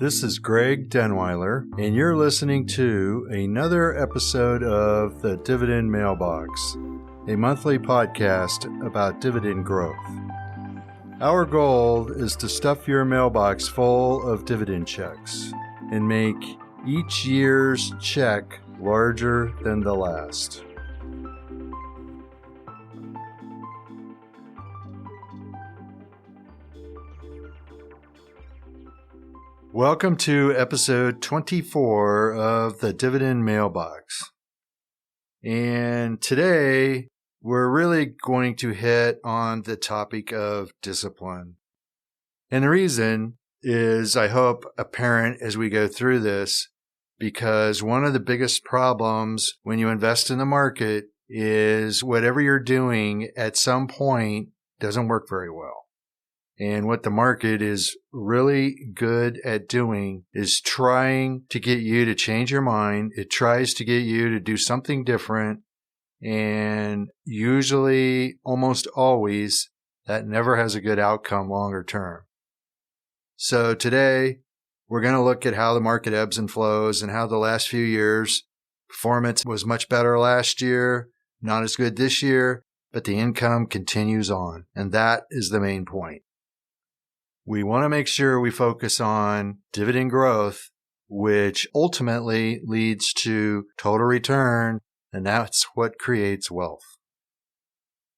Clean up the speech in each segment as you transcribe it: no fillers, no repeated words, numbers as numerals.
This is Greg Denweiler, and you're listening to another episode of the Dividend Mailbox, a monthly podcast about dividend growth. Our goal is to stuff your mailbox full of dividend checks and make each year's check larger than the last. Welcome to episode 24 of the Dividend Mailbox. And today, we're really going to hit on the topic of discipline. And the reason is, I hope, apparent as we go through this, because one of the biggest problems when you invest in the market is whatever you're doing at some point doesn't work very well. And what the market is really good at doing is trying to get you to change your mind. It tries to get you to do something different. And usually, almost always, that never has a good outcome longer term. So today, we're going to look at how the market ebbs and flows and how the last few years, performance was much better last year, not as good this year, but the income continues on. And that is the main point. We want to make sure we focus on dividend growth, which ultimately leads to total return, and that's what creates wealth.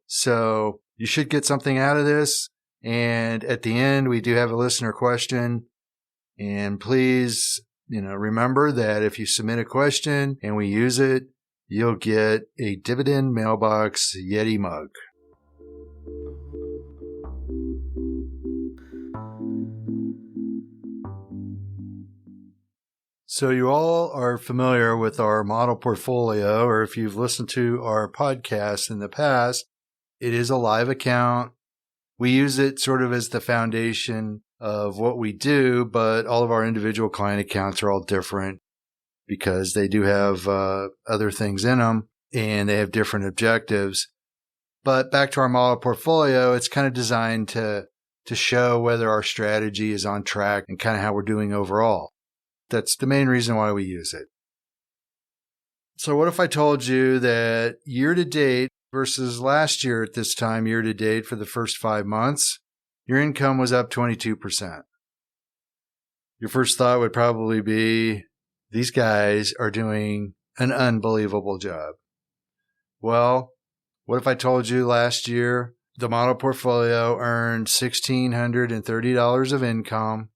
So you should get something out of this. And at the end, we do have a listener question. And please, remember that if you submit a question and we use it, you'll get a Dividend Mailbox Yeti mug. So you all are familiar with our model portfolio, or if you've listened to our podcast in the past, it is a live account. We use it sort of as the foundation of what we do, but all of our individual client accounts are all different because they do have other things in them and they have different objectives. But back to our model portfolio, it's kind of designed to show whether our strategy is on track and kind of how we're doing overall. That's the main reason why we use it. So what if I told you that year to date versus last year at this time, year to date for the first 5 months, your income was up 22%. Your first thought would probably be, these guys are doing an unbelievable job. Well, what if I told you last year the model portfolio earned $1,630 of income,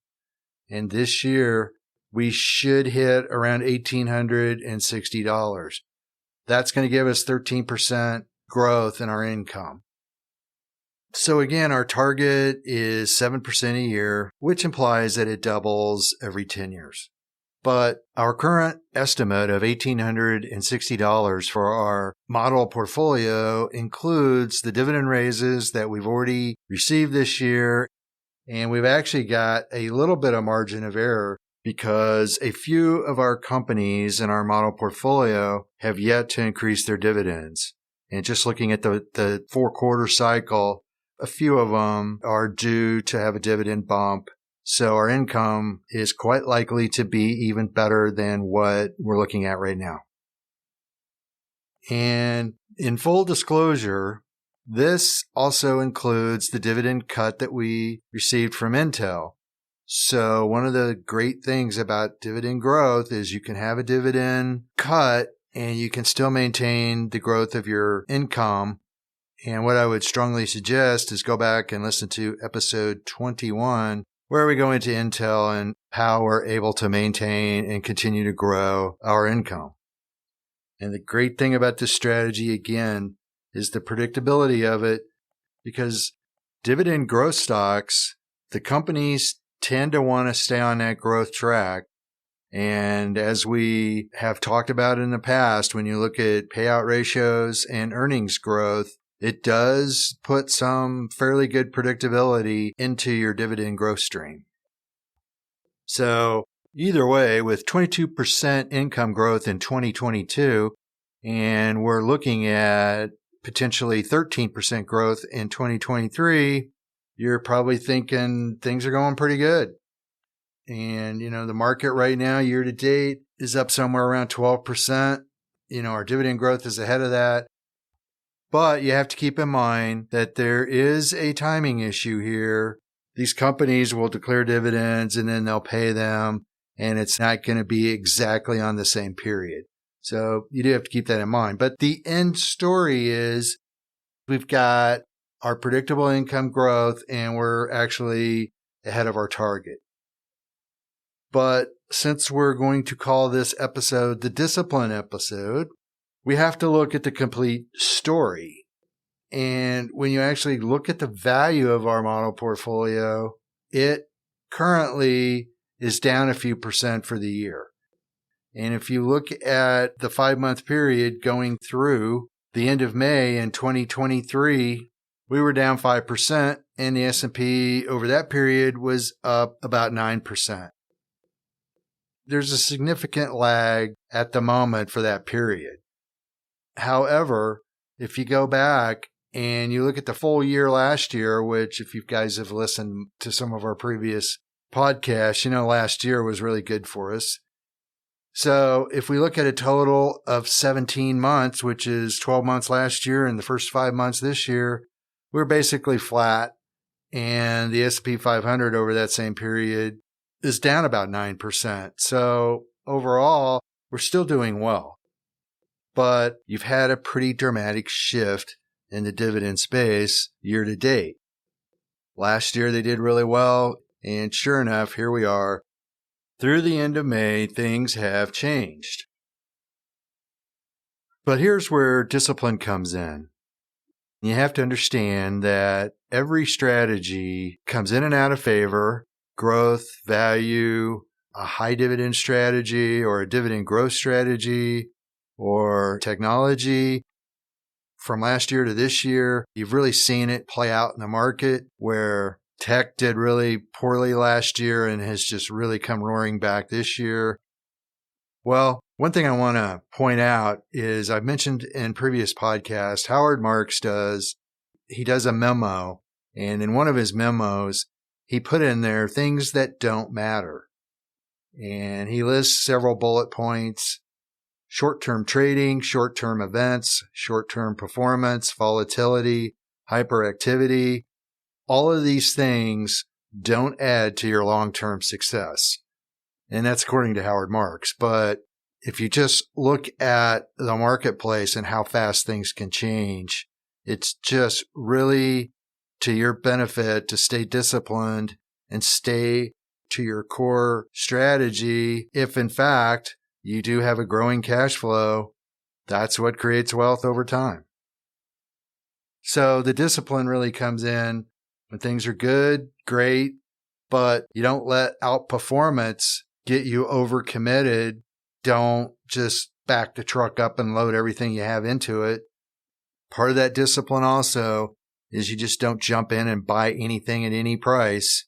and this year we should hit around $1,860. That's going to give us 13% growth in our income. So again, our target is 7% a year, which implies that it doubles every 10 years. But our current estimate of $1,860 for our model portfolio includes the dividend raises that we've already received this year. And we've actually got a little bit of margin of error because a few of our companies in our model portfolio have yet to increase their dividends. And just looking at the 4-quarter cycle, a few of them are due to have a dividend bump. So our income is quite likely to be even better than what we're looking at right now. And in full disclosure, this also includes the dividend cut that we received from Intel. So one of the great things about dividend growth is you can have a dividend cut and you can still maintain the growth of your income. And what I would strongly suggest is go back and listen to episode 21, where we go into Intel and how we're able to maintain and continue to grow our income. And the great thing about this strategy, again, is the predictability of it, because dividend growth stocks, the companies tend to want to stay on that growth track. And as we have talked about in the past, when you look at payout ratios and earnings growth, it does put some fairly good predictability into your dividend growth stream. So either way, with 22% income growth in 2022, and we're looking at potentially 13% growth in 2023, you're probably thinking things are going pretty good. And, the market right now, year to date, is up somewhere around 12%. Our dividend growth is ahead of that. But you have to keep in mind that there is a timing issue here. These companies will declare dividends and then they'll pay them, and it's not going to be exactly on the same period. So you do have to keep that in mind. But the end story is we've got our predictable income growth and we're actually ahead of our target. But since we're going to call this episode the discipline episode, we have to look at the complete story. And when you actually look at the value of our model portfolio, it currently is down a few percent for the year. And if you look at the 5-month period going through the end of May in 2023, we were down 5%, and the S&P over that period was up about 9%. There's a significant lag at the moment for that period. However, if you go back and you look at the full year last year, which if you guys have listened to some of our previous podcasts, last year was really good for us. So if we look at a total of 17 months, which is 12 months last year and the first 5 months this year, we're basically flat. And the S&P 500 over that same period is down about 9%. So overall, we're still doing well. But you've had a pretty dramatic shift in the dividend space year to date. Last year, they did really well. And sure enough, here we are. Through the end of May, things have changed. But here's where discipline comes in. You have to understand that every strategy comes in and out of favor. Growth, value, a high dividend strategy or a dividend growth strategy or technology. From last year to this year, you've really seen it play out in the market where tech did really poorly last year and has just really come roaring back this year. Well, one thing I want to point out is I've mentioned in previous podcasts, Howard Marks does a memo, and in one of his memos, he put in there things that don't matter. And he lists several bullet points: short-term trading, short-term events, short-term performance, volatility, hyperactivity. All of these things don't add to your long-term success. And that's according to Howard Marks. But if you just look at the marketplace and how fast things can change, it's just really to your benefit to stay disciplined and stay to your core strategy. If in fact you do have a growing cash flow, that's what creates wealth over time. So the discipline really comes in when things are good, great, but you don't let outperformance get you overcommitted. Don't just back the truck up and load everything you have into it. Part of that discipline also is you just don't jump in and buy anything at any price.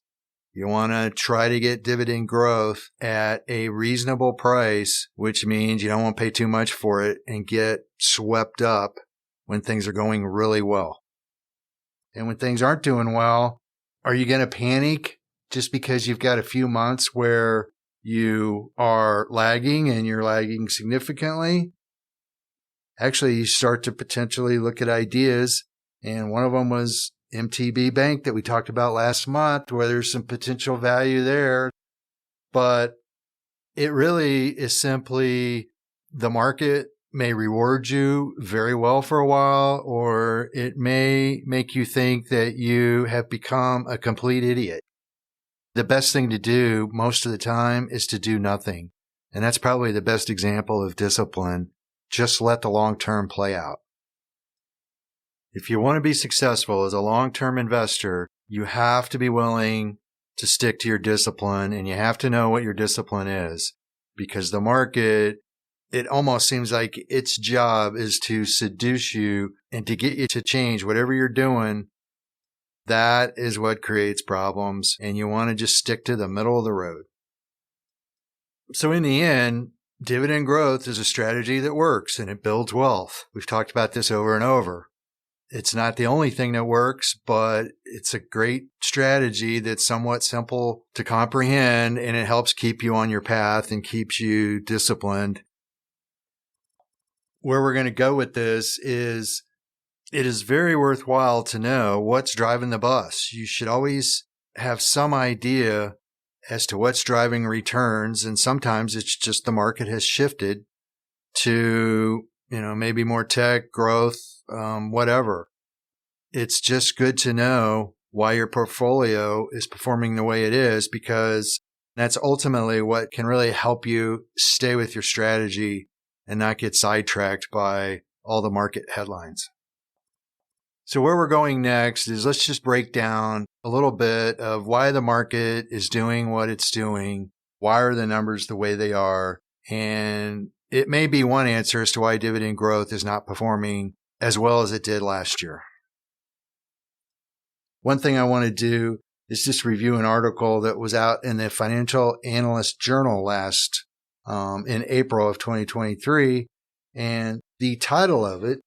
You want to try to get dividend growth at a reasonable price, which means you don't want to pay too much for it and get swept up when things are going really well. And when things aren't doing well, are you going to panic just because you've got a few months where you are lagging and you're lagging significantly? Actually, you start to potentially look at ideas. And one of them was MTB Bank that we talked about last month, where there's some potential value there. But it really is simply the market may reward you very well for a while, or it may make you think that you have become a complete idiot. The best thing to do most of the time is to do nothing. And that's probably the best example of discipline. Just let the long term play out. If you want to be successful as a long-term investor, you have to be willing to stick to your discipline, and you have to know what your discipline is, because the market, it almost seems like its job is to seduce you and to get you to change whatever you're doing. That is what creates problems, and you want to just stick to the middle of the road. So in the end, dividend growth is a strategy that works and it builds wealth. We've talked about this over and over. It's not the only thing that works, but it's a great strategy that's somewhat simple to comprehend, and it helps keep you on your path and keeps you disciplined. Where we're going to go with this is it is very worthwhile to know what's driving the bus. You should always have some idea as to what's driving returns, and sometimes it's just the market has shifted to, maybe more tech growth, whatever. It's just good to know why your portfolio is performing the way it is, because that's ultimately what can really help you stay with your strategy and not get sidetracked by all the market headlines. So where we're going next is let's just break down a little bit of why the market is doing what it's doing. Why are the numbers the way they are? And it may be one answer as to why dividend growth is not performing as well as it did last year. One thing I want to do is just review an article that was out in the Financial Analyst Journal in April of 2023. And the title of it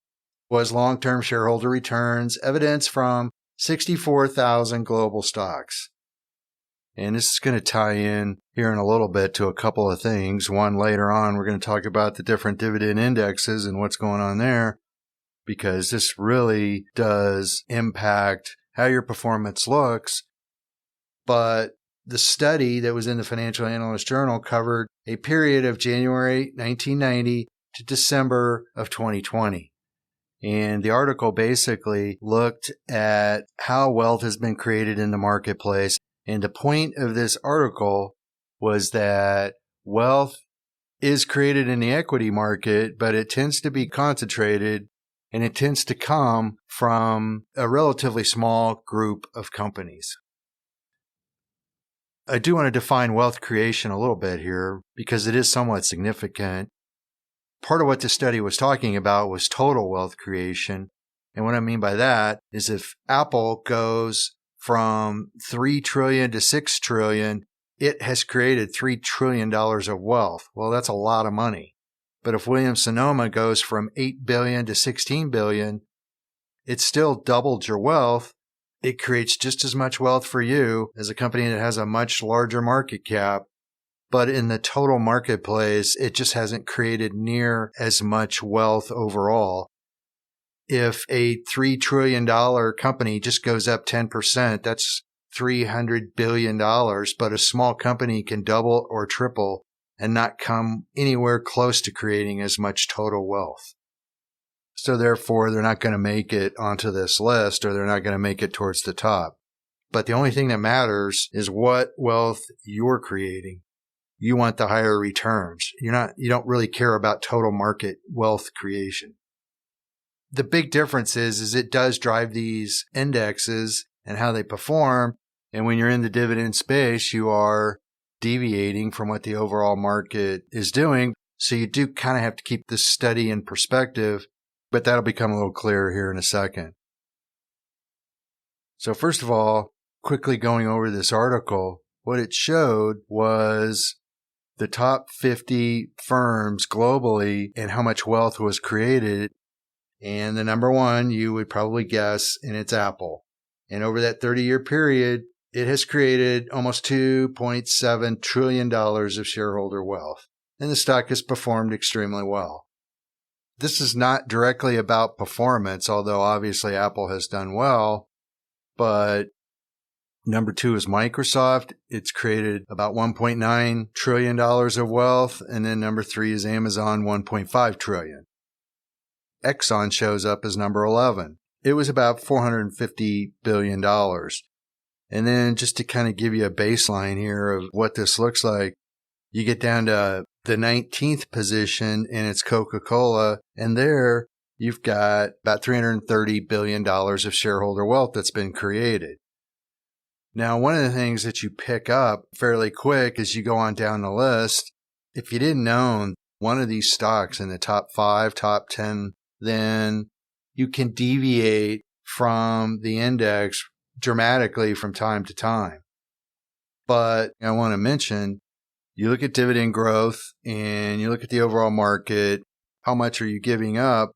was Long-Term Shareholder Returns, Evidence from 64,000 Global Stocks. And this is going to tie in here in a little bit to a couple of things. One, later on, we're going to talk about the different dividend indexes and what's going on there, because this really does impact how your performance looks. But the study that was in the Financial Analyst Journal covered a period of January 1990 to December of 2020. And the article basically looked at how wealth has been created in the marketplace. And the point of this article was that wealth is created in the equity market, but it tends to be concentrated, and it tends to come from a relatively small group of companies. I do want to define wealth creation a little bit here because it is somewhat significant. Part of what this study was talking about was total wealth creation. And what I mean by that is if Apple goes from $3 trillion to $6 trillion, it has created $3 trillion of wealth. Well, that's a lot of money. But if Williams-Sonoma goes from $8 billion to $16 billion, it still doubled your wealth. It creates just as much wealth for you as a company that has a much larger market cap. But in the total marketplace, it just hasn't created near as much wealth overall. If a $3 trillion company just goes up 10%, that's $300 billion. But a small company can double or triple and not come anywhere close to creating as much total wealth. So therefore, they're not going to make it onto this list, or they're not going to make it towards the top. But the only thing that matters is what wealth you're creating. You want the higher returns. You don't really care about total market wealth creation. The big difference is it does drive these indexes and how they perform. And when you're in the dividend space, you are deviating from what the overall market is doing. So you do kind of have to keep this study in perspective, but that'll become a little clearer here in a second. So first of all, quickly going over this article, what it showed was the top 50 firms globally and how much wealth was created. And the number one, you would probably guess, and it's Apple. And over that 30-year period, it has created almost $2.7 trillion of shareholder wealth. And the stock has performed extremely well. This is not directly about performance, although obviously Apple has done well. But number two is Microsoft. It's created about $1.9 trillion of wealth. And then number three is Amazon, $1.5 trillion. Exxon shows up as number 11. It was about $450 billion. And then just to kind of give you a baseline here of what this looks like, you get down to the 19th position, and it's Coca-Cola. And there you've got about $330 billion of shareholder wealth that's been created. Now, one of the things that you pick up fairly quick as you go on down the list, if you didn't own one of these stocks in the top 5, top 10, then you can deviate from the index dramatically from time to time. But I want to mention, you look at dividend growth and you look at the overall market, how much are you giving up?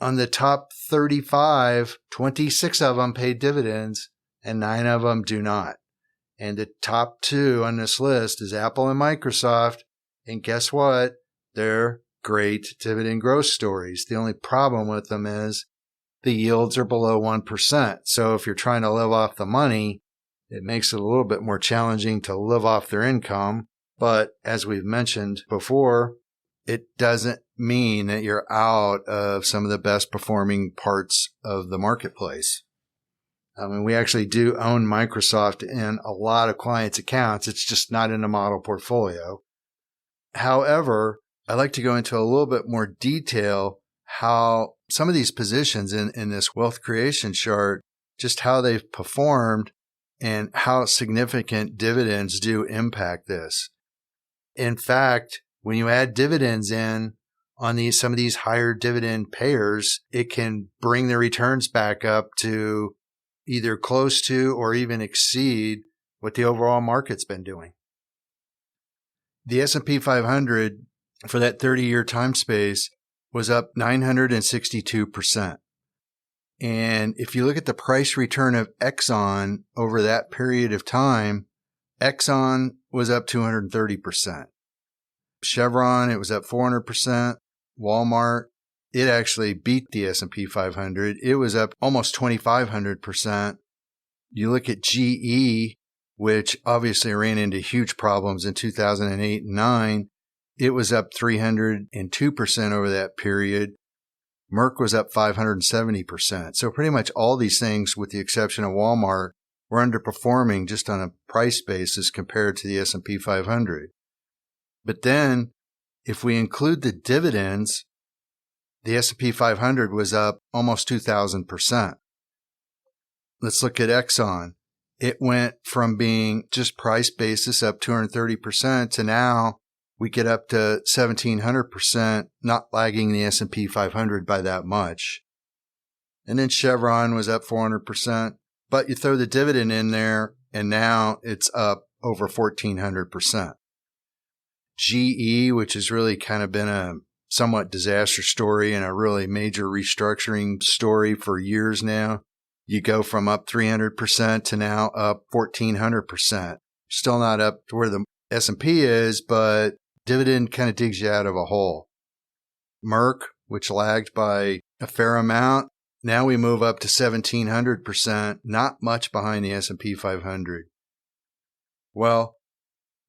on the top 35, 26 of them pay dividends and 9 of them do not. And the top 2 on this list is Apple and Microsoft. And guess what? They're great dividend growth stories. The only problem with them is the yields are below 1%. So if you're trying to live off the money, it makes it a little bit more challenging to live off their income. But as we've mentioned before, it doesn't mean that you're out of some of the best performing parts of the marketplace. I mean, we actually do own Microsoft in a lot of clients' accounts. It's just not in the model portfolio. However, I'd like to go into a little bit more detail how some of these positions in this wealth creation chart, just how they've performed and how significant dividends do impact this. In fact, when you add dividends in on some of these higher dividend payers, it can bring the returns back up to either close to or even exceed what the overall market's been doing. The S&P 500 for that 30-year time space was up 962%. And if you look at the price return of Exxon over that period of time, Exxon was up 230%. Chevron, it was up 400%. Walmart, it actually beat the S&P 500. It was up almost 2,500%. You look at GE, which obviously ran into huge problems in 2008 and 9. It was up 302% over that period. Merck was up 570%. So pretty much all these things, with the exception of Walmart, were underperforming just on a price basis compared to the S&P 500. But then, if we include the dividends, the S&P 500 was up almost 2,000%. Let's look at Exxon. It went from being just price basis up 230% to now we get up to 1,700%, not lagging the S&P 500 by that much. And then Chevron was up 400%, but you throw the dividend in there and now it's up over 1,400%. GE, which has really kind of been a somewhat disaster story and a really major restructuring story for years now. You go from up 300% to now up 1,400%. Still not up to where the S&P is, but dividend kind of digs you out of a hole. Merck, which lagged by a fair amount, now we move up to 1,700%, not much behind the S&P 500. Well,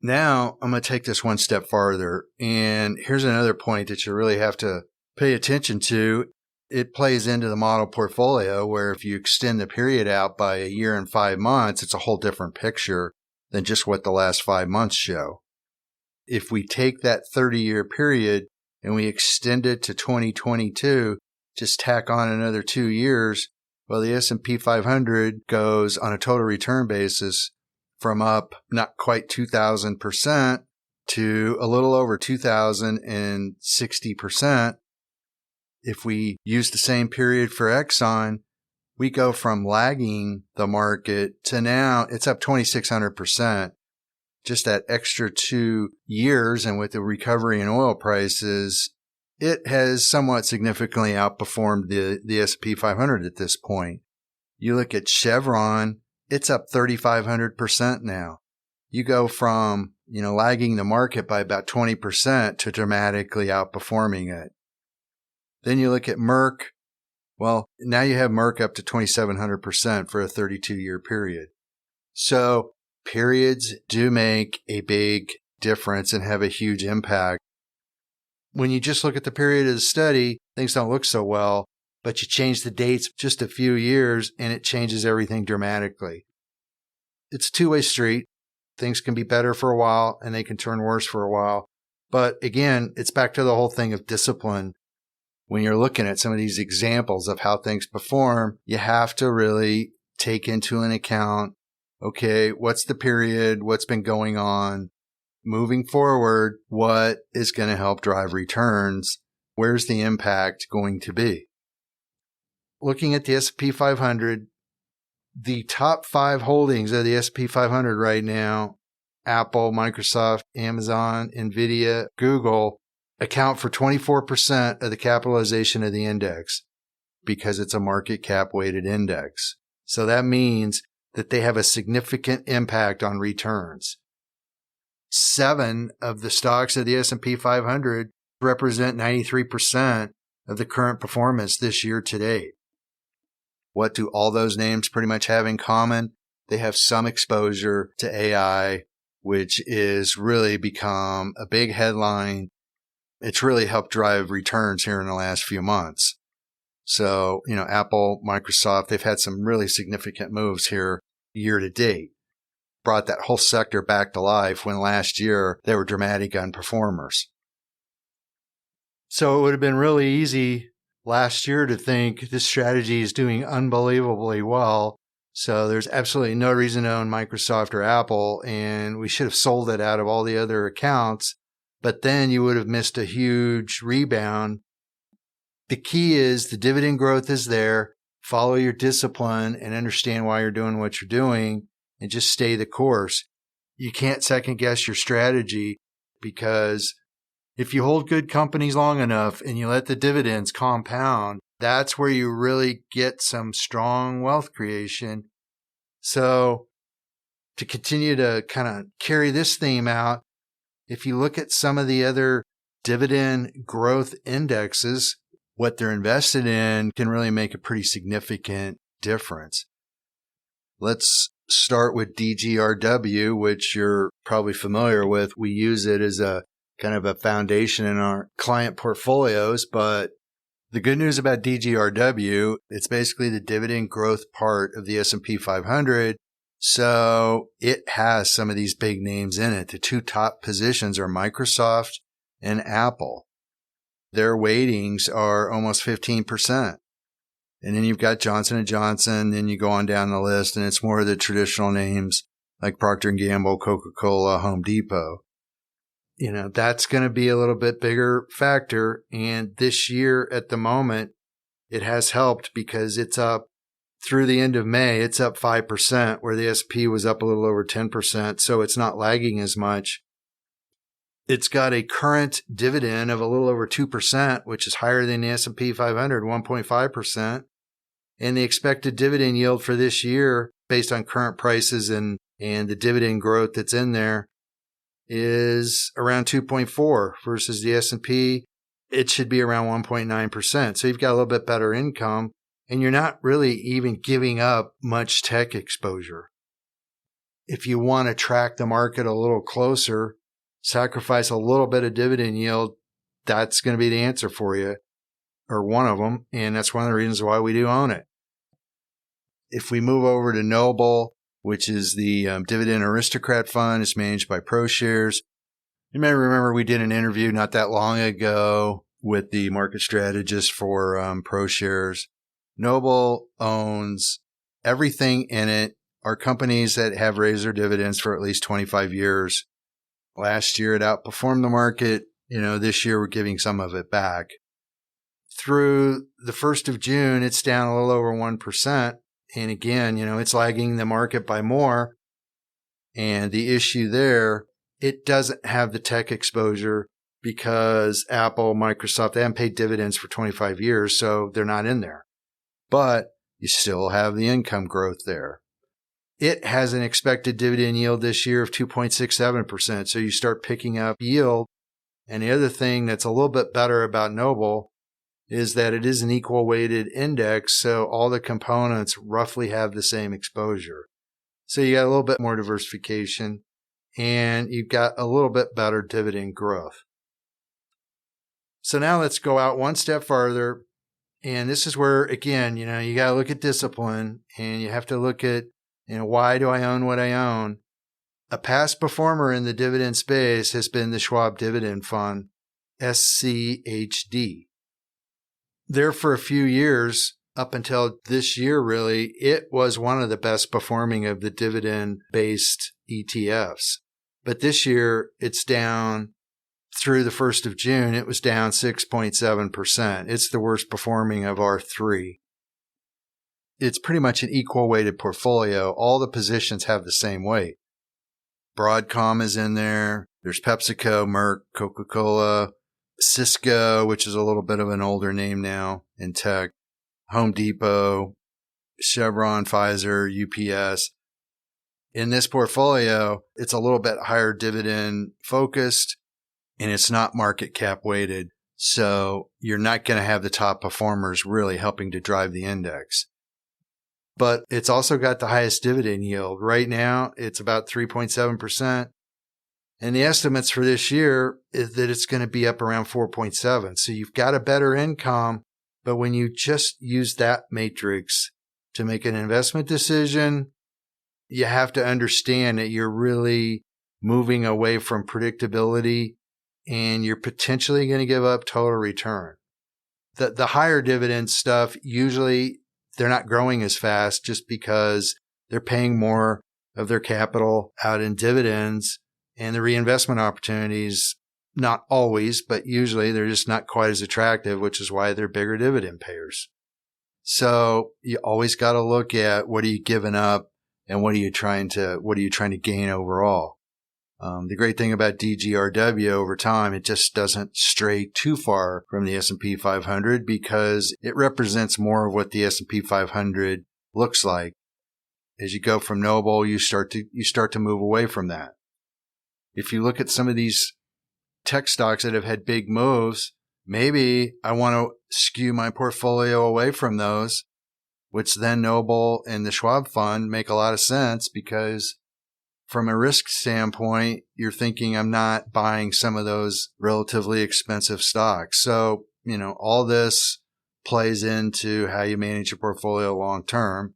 now I'm going to take this one step farther, and here's another point that you really have to pay attention to. It plays into the model portfolio where if you extend the period out by a year and 5 months, it's a whole different picture than just what the last 5 months show. If we take that 30-year period and we extend it to 2022, just tack on another 2 years, well, the S&P 500 goes on a total return basis from up not quite 2,000% to a little over 2,060%. If we use the same period for Exxon, we go from lagging the market to now it's up 2,600%. Just that extra 2 years, and with the recovery in oil prices, it has somewhat significantly outperformed the S&P 500 at this point. You look at Chevron, it's up 3,500% now. You go from, lagging the market by about 20% to dramatically outperforming it. Then you look at Merck. Well, now you have Merck up to 2,700% for a 32-year period. So periods do make a big difference and have a huge impact. When you just look at the period of the study, things don't look so well, but you change the dates just a few years and it changes everything dramatically. It's a two-way street. Things can be better for a while and they can turn worse for a while. But again, it's back to the whole thing of discipline. When you're looking at some of these examples of how things perform, you have to really take into an account, okay, what's the period? What's been going on? Moving forward, what is going to help drive returns? Where's the impact going to be? Looking at the S&P 500, the top 5 holdings of the S&P 500 right now, Apple, Microsoft, Amazon, Nvidia, Google, account for 24% of the capitalization of the index. because it's a market cap weighted index. So that means that they have a significant impact on returns. 7 of the stocks of the S&P 500 represent 93% of the current performance this year to date. What do all those names pretty much have in common? They have some exposure to AI, which is really become a big headline. It's really helped drive returns here in the last few months. So, Apple, Microsoft, they've had some really significant moves here year to date. Brought that whole sector back to life when last year they were dramatic underperformers. So it would have been really easy last year to think this strategy is doing unbelievably well. So there's absolutely no reason to own Microsoft or Apple, and we should have sold it out of all the other accounts. But then you would have missed a huge rebound. The key is the dividend growth is there. Follow your discipline and understand why you're doing what you're doing and just stay the course. You can't second guess your strategy, because if you hold good companies long enough and you let the dividends compound, that's where you really get some strong wealth creation. So to continue to kind of carry this theme out, if you look at some of the other dividend growth indexes, what they're invested in can really make a pretty significant difference. Let's start with DGRW, which you're probably familiar with. We use it as a kind of a foundation in our client portfolios, but the good news about DGRW, it's basically the dividend growth part of the S&P 500. So it has some of these big names in it. The 2 top positions are Microsoft and Apple. Their weightings are almost 15%. And then you've got Johnson & Johnson, and you go on down the list, and it's more of the traditional names like Procter & Gamble, Coca-Cola, Home Depot. That's going to be a little bit bigger factor. And this year at the moment, it has helped because it's up through the end of May. It's up 5%, where the S&P was up a little over 10%. So it's not lagging as much. It's got a current dividend of a little over 2%, which is higher than the S&P 500, 1.5%. And the expected dividend yield for this year, based on current prices and the dividend growth that's in there, is around 2.4 versus the S&P. It should be around 1.9%. So you've got a little bit better income, and you're not really even giving up much tech exposure. If you want to track the market a little closer, sacrifice a little bit of dividend yield, that's going to be the answer for you, or one of them. And that's one of the reasons why we do own it. If we move over to Noble, which is the Dividend Aristocrat Fund, it's managed by ProShares. You may remember we did an interview not that long ago with the market strategist for ProShares. Noble owns everything in it are companies that have raised their dividends for at least 25 years. Last year, it outperformed the market. This year, we're giving some of it back. Through the 1st of June, it's down a little over 1%. And again, it's lagging the market by more. And the issue there, it doesn't have the tech exposure because Apple, Microsoft, they haven't paid dividends for 25 years, so they're not in there. But you still have the income growth there. It has an expected dividend yield this year of 2.67%. So you start picking up yield. And the other thing that's a little bit better about Noble is that it is an equal weighted index. So all the components roughly have the same exposure. So you got a little bit more diversification, and you've got a little bit better dividend growth. So now let's go out one step farther. And this is where, again, you got to look at discipline, and you have to look at, why do I own what I own? A past performer in the dividend space has been the Schwab Dividend Fund, SCHD. There for a few years, up until this year really, it was one of the best performing of the dividend-based ETFs. But this year, it's down through the 1st of June, it was down 6.7%. It's the worst performing of our 3. It's pretty much an equal weighted portfolio. All the positions have the same weight. Broadcom is in there. There's PepsiCo, Merck, Coca-Cola, Cisco, which is a little bit of an older name now in tech, Home Depot, Chevron, Pfizer, UPS. In this portfolio, it's a little bit higher dividend focused and it's not market cap weighted. So you're not going to have the top performers really helping to drive the index. But it's also got the highest dividend yield. Right now, it's about 3.7%. And the estimates for this year is that it's going to be up around 4.7. So you've got a better income. But when you just use that matrix to make an investment decision, you have to understand that you're really moving away from predictability and you're potentially going to give up total return. The higher dividend stuff, usually they're not growing as fast just because they're paying more of their capital out in dividends, and the reinvestment opportunities, not always, but usually they're just not quite as attractive, which is why they're bigger dividend payers. So you always got to look at what are you giving up and what are you trying to gain overall. The great thing about DGRW over time, it just doesn't stray too far from the S&P 500 because it represents more of what the S&P 500 looks like. As you go from Noble, you start to move away from that. If you look at some of these tech stocks that have had big moves, maybe I want to skew my portfolio away from those, which then Noble and the Schwab fund make a lot of sense because from a risk standpoint, you're thinking I'm not buying some of those relatively expensive stocks. So, all this plays into how you manage your portfolio long term.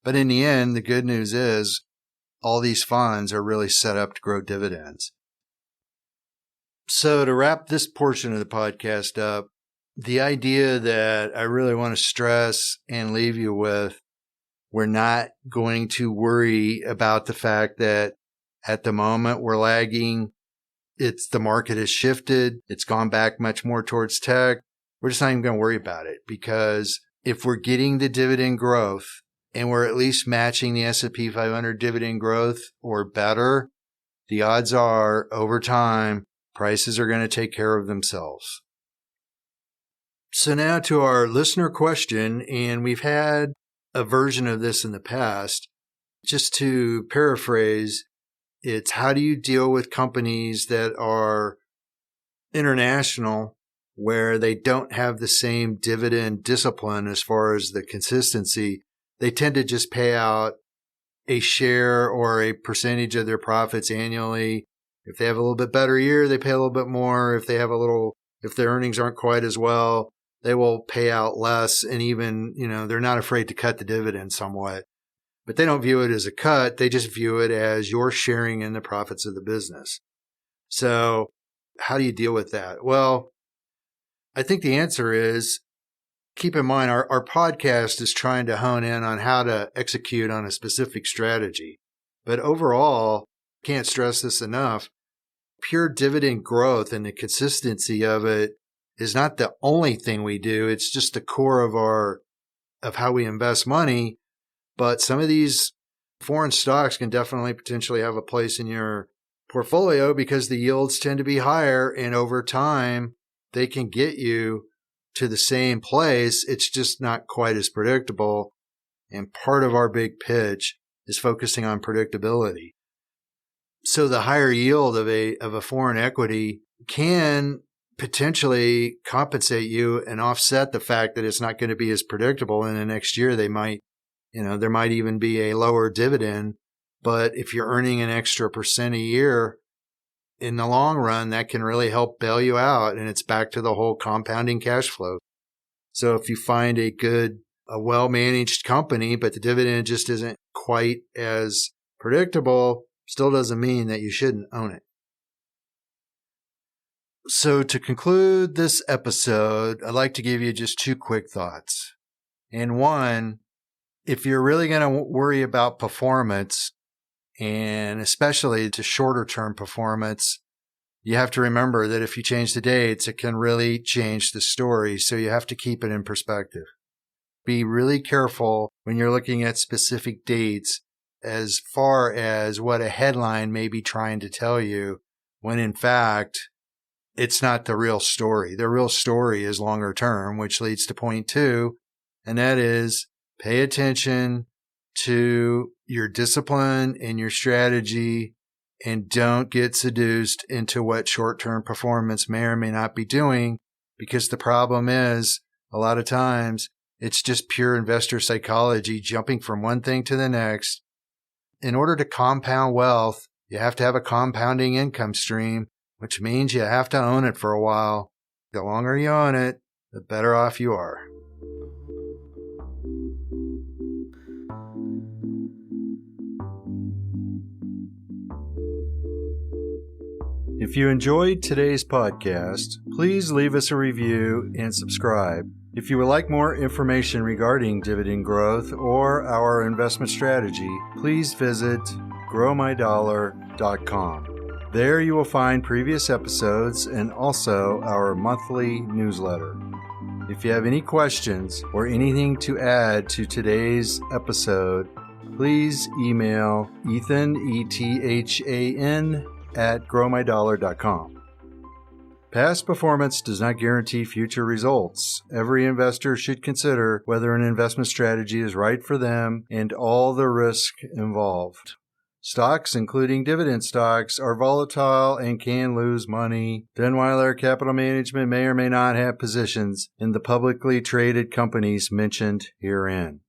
But in the end, the good news is all these funds are really set up to grow dividends. So to wrap this portion of the podcast up, the idea that I really want to stress and leave you with, we're not going to worry about the fact that at the moment we're lagging. The market has shifted. It's gone back much more towards tech. We're just not even going to worry about it because if we're getting the dividend growth and we're at least matching the S&P 500 dividend growth or better, the odds are over time, prices are going to take care of themselves. So now to our listener question, and we've had a version of this in the past. Just to paraphrase, it's how do you deal with companies that are international where they don't have the same dividend discipline as far as the consistency? They tend to just pay out a share or a percentage of their profits annually. If they have a little bit better year, they pay a little bit more. If their earnings aren't quite as well, they will pay out less. And even, they're not afraid to cut the dividend somewhat, but they don't view it as a cut. They just view it as you're sharing in the profits of the business. So how do you deal with that? Well, I think the answer is keep in mind our podcast is trying to hone in on how to execute on a specific strategy. But overall, can't stress this enough, pure dividend growth and the consistency of it is not the only thing we do. It's just the core of how we invest money. But some of these foreign stocks can definitely potentially have a place in your portfolio because the yields tend to be higher, and over time they can get you to the same place. It's just not quite as predictable. And part of our big pitch is focusing on predictability. So the higher yield of a foreign equity can potentially compensate you and offset the fact that it's not going to be as predictable. And the next year there might even be a lower dividend. But if you're earning an extra % a year, in the long run, that can really help bail you out. And it's back to the whole compounding cash flow. So if you find a well-managed company, but the dividend just isn't quite as predictable, still doesn't mean that you shouldn't own it. So to conclude this episode, I'd like to give you just 2 quick thoughts. And one, if you're really going to worry about performance, and especially to shorter term performance, you have to remember that if you change the dates, it can really change the story. So you have to keep it in perspective. Be really careful when you're looking at specific dates as far as what a headline may be trying to tell you, when in fact, it's not the real story. The real story is longer term, which leads to point 2. and that is pay attention to your discipline and your strategy, and don't get seduced into what short-term performance may or may not be doing, because the problem is a lot of times it's just pure investor psychology, jumping from one thing to the next. In order to compound wealth, you have to have a compounding income stream, which means you have to own it for a while. The longer you own it, the better off you are. If you enjoyed today's podcast, please leave us a review and subscribe. If you would like more information regarding dividend growth or our investment strategy, please visit growmydollar.com. There you will find previous episodes and also our monthly newsletter. If you have any questions or anything to add to today's episode, please email Ethan, ETHAN, at growmydollar.com. Past performance does not guarantee future results. Every investor should consider whether an investment strategy is right for them and all the risk involved. Stocks, including dividend stocks, are volatile and can lose money. Dunweiler Capital Management may or may not have positions in the publicly traded companies mentioned herein.